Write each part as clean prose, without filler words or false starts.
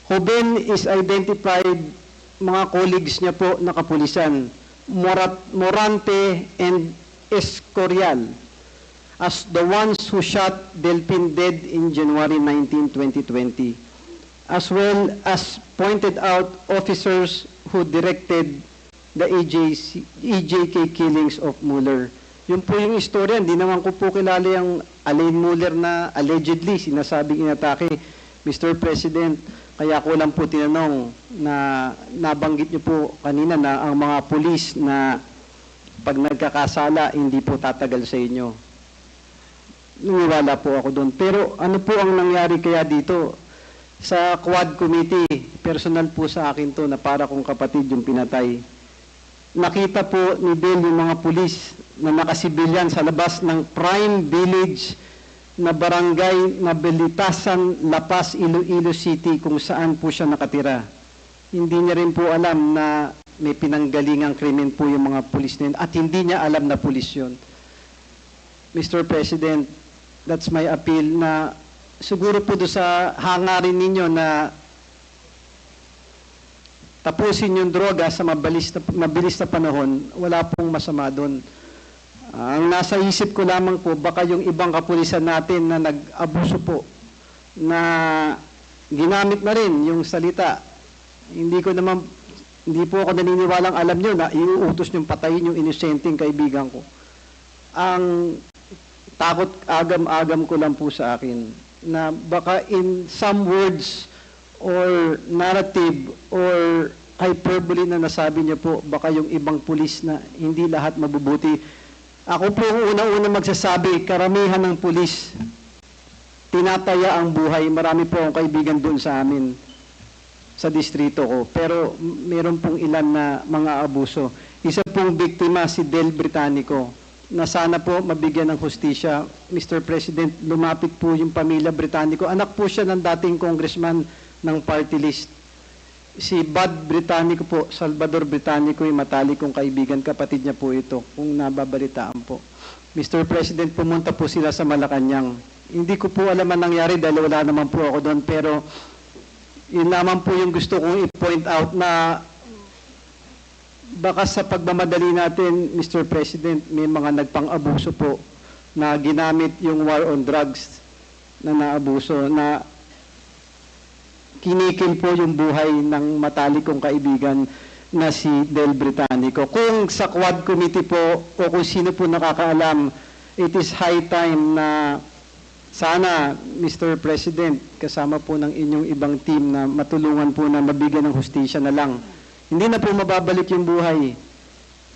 Joven is identified, mga colleagues niya po na kapulisan, Morante and Escorial, as the ones who shot Delphin dead in January 19, 2020, as well as pointed out officers who directed the EJK killings of Mueller. Yun po yung istorya, hindi naman ko po kilala yung Alain Mueller na allegedly sinasabing inatake, Mr. President. Kaya ko lang po tinanong na nabanggit niyo po kanina na ang mga pulis na pag nagkakasala, hindi po tatagal sa inyo. Nangiwala po ako doon. Pero ano po ang nangyari kaya dito? Sa Quad Committee, personal po sa akin to na para kong kapatid yung pinatay. Nakita po ni Bill yung mga pulis na nakasibilyan sa labas ng Prime Village na barangay na Belitasan, La Paz, Iloilo City kung saan po siya nakatira. Hindi niya rin po alam na may pinanggalingang krimen po yung mga pulis na yun at hindi niya alam na pulis yun. Mr. President, that's my appeal na siguro po doon sa hangarin ninyo na tapusin yung droga sa mabilis na panahon, wala pong masama doon. Ang nasa isip ko lamang po, baka yung ibang kapulisan natin na nag-abuso po, na ginamit na rin yung salita. Hindi po ako naniniwalang alam nyo na iuutos nyo patayin yung inosenteng kaibigan ko. Ang takot agam-agam ko lang po sa akin, na baka in some words or narrative or hyperbole na nasabi niyo po, baka yung ibang pulis na hindi lahat mabubuti. Ako po ang unang-unang magsasabi, karamihan ng pulis, tinataya ang buhay. Marami po akong kaibigan doon sa amin, sa distrito ko. Pero meron pong ilan na mga abuso. Isa pong biktima, si Del Britannico, na sana po mabigyan ng hustisya. Mr. President, lumapit po yung pamilya Britannico. Anak po siya ng dating congressman ng party list. Si Bud Britannico po, Salvador Britannico, yung matalik kong kaibigan, kapatid niya po ito, kung nababalitaan po. Mr. President, pumunta po sila sa Malacanang. Hindi ko po alam ang nangyari dahil wala naman po ako doon, pero yun naman po yung gusto kong i-point out na baka sa pagmamadali natin, Mr. President, may mga nagpang-abuso po na ginamit yung war on drugs na naabuso, na kinikim po yung buhay ng matalik kong kaibigan na si Del Britannico. Kung sa Quad Committee po o kung sino po nakakaalam, it is high time na sana, Mr. President, kasama po ng inyong ibang team na matulungan po na mabigyan ng hustisya na lang. Hindi na po mababalik yung buhay.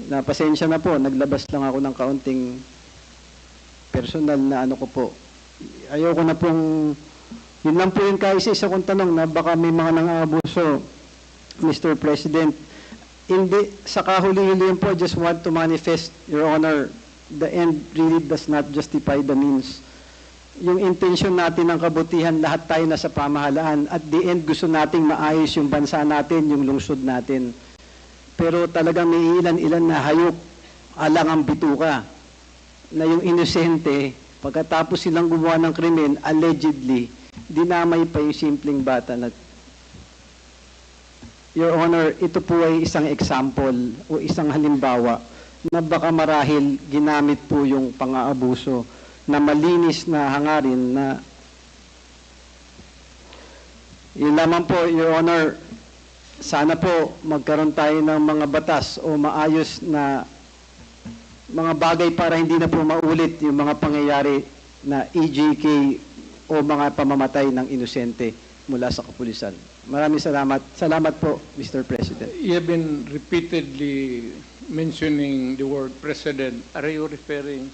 Na pasensya na po, naglabas lang ako ng kaunting personal na ano ko po. Ayoko na pong yun lang po yung kaisa-isa kong tanong na baka may mga nang-aabuso, Mr. President. Hindi, sa kahuli-huli po, just want to manifest, Your Honor, the end really does not justify the means. Yung intention natin ng kabutihan, lahat tayo nasa pamahalaan. At the end, gusto nating maayos yung bansa natin, yung lungsod natin. Pero talagang may ilan-ilan na hayop, alang ang bituka, na yung inosente, pagkatapos silang gumawa ng krimen, allegedly, dinamay pa yung simpleng bata na. Your Honor, ito po ay isang example o isang halimbawa na baka marahil ginamit po yung pang-aabuso na malinis na hangarin na yun lamang po, Your Honor, sana po magkaroon tayo ng mga batas o maayos na mga bagay para hindi na po maulit yung mga pangyayari na EJK o mga pamamatay ng inosente mula sa kapulisan. Maraming salamat. Salamat po, Mr. President. You have been repeatedly mentioning the word president. Are you referring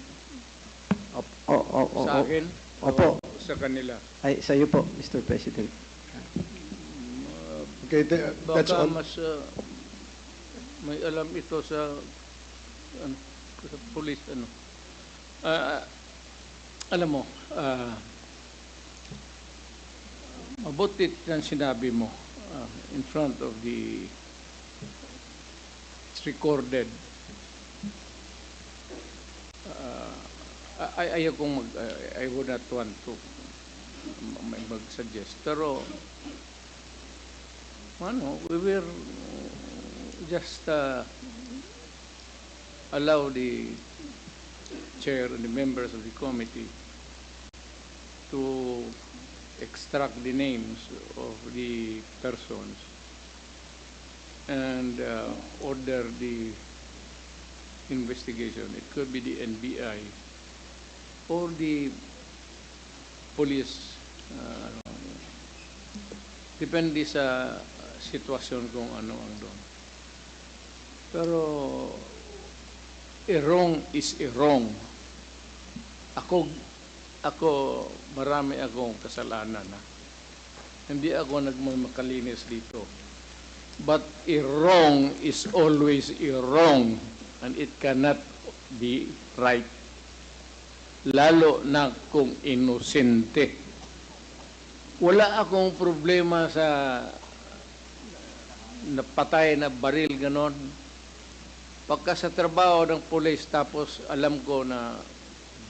sa akin? Opo. O sa kanila? Ay, sa iyo po, Mr. President. Okay, that's Baka all. mas may alam ito sa police. Alam mo, mabuti ang sinabi mo in front of the it's recorded. Ayaw kong I would not want to mag-suggest. Pero we will just allow the chair and the members of the committee to extract the names of the persons and order the investigation. It could be the NBI or the police. Depende sa sitwasyon kung ano ang doon. Pero a wrong is a wrong. Ako marami akong kasalanan. Hindi ako nagmamakalinis dito. But a wrong is always a wrong and it cannot be right. Lalo na kung inosente. Wala akong problema sa napatay na baril ganon. Pagka sa trabaho ng police tapos alam ko na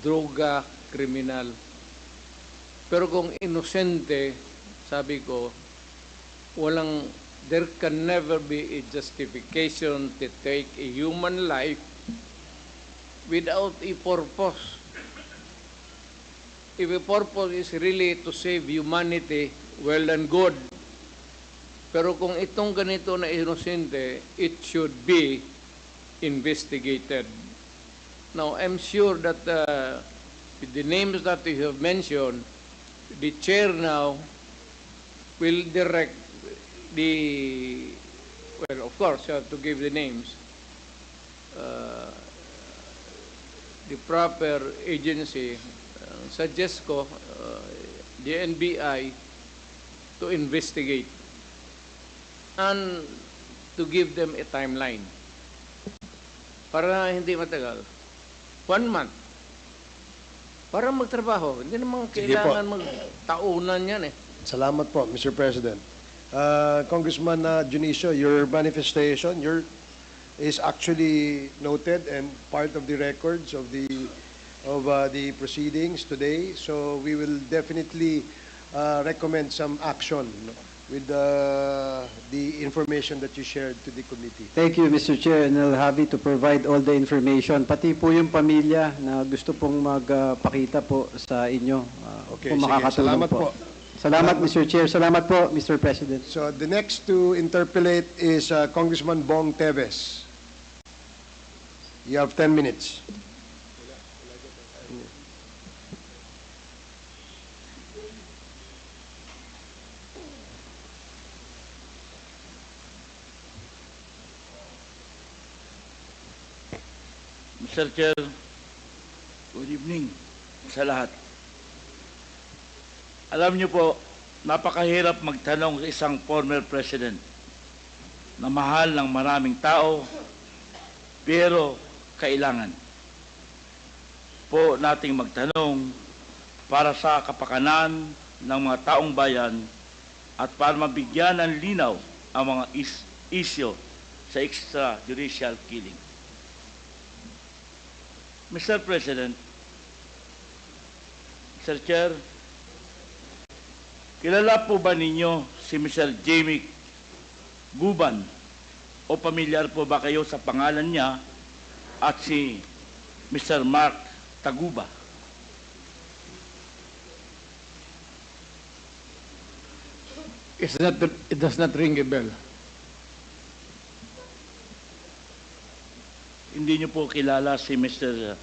droga, kriminal. Pero kung inosente, sabi ko, there can never be a justification to take a human life without a purpose. If a purpose is really to save humanity, well and good. Pero kung itong ganito na inosente, it should be investigated. Now, I'm sure that with the names that you have mentioned, the chair now will direct the, well, of course, you have to give the names, the proper agency, suggest ko, the NBI, to investigate and to give them a timeline. Para hindi matagal. 1 month. Para magtrabaho. Hindi naman kailangan magtaunan yan eh. Salamat po, Mr. President. Congressman Junicio, your manifestation is actually noted and part of the records of the proceedings today. So we will definitely recommend some action with the information that you shared to the committee. Thank you, Mr. Chair, and I'll have to provide all the information, pati po yung pamilya na gusto pong magpakita po sa inyo. Okay, kung sige. makakatulong Salamat po. Salamat, Mr. Chair. Salamat po, Mr. President. So the next to interpellate is Congressman Bong Teves. You have 10 minutes. Mr. Chair, good evening sa lahat. Alam niyo po, napakahirap magtanong sa isang former president na mahal ng maraming tao, pero kailangan po nating magtanong para sa kapakanan ng mga taong bayan at para mabigyan ng linaw ang mga isyo sa extrajudicial killing. Mr. President, Mr. Chair, kilala po ba ninyo si Mr. Jamie Guban o pamilyar po ba kayo sa pangalan niya at si Mr. Mark Taguba? It does not ring a bell. Hindi niyo po kilala si Mr.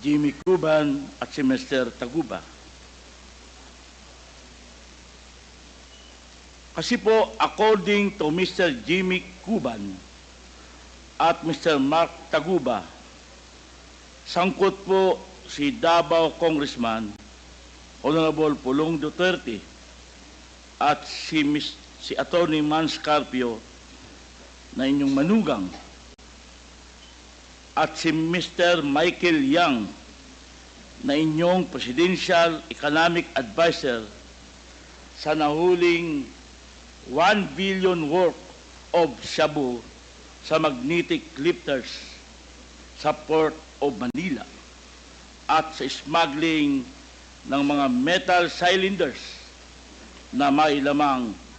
Jimmy Cuban at si Mr. Taguba. Kasi po, according to Mr. Jimmy Cuban at Mr. Mark Taguba, sangkot po si Davao Congressman Honorable Pulong Duterte at si Attorney Mans Carpio na inyong manugang at si Mr. Michael Yang na inyong Presidential Economic Advisor sa nahuling 1 billion worth of shabu sa magnetic lifters sa Port of Manila at sa smuggling ng mga metal cylinders na may lamang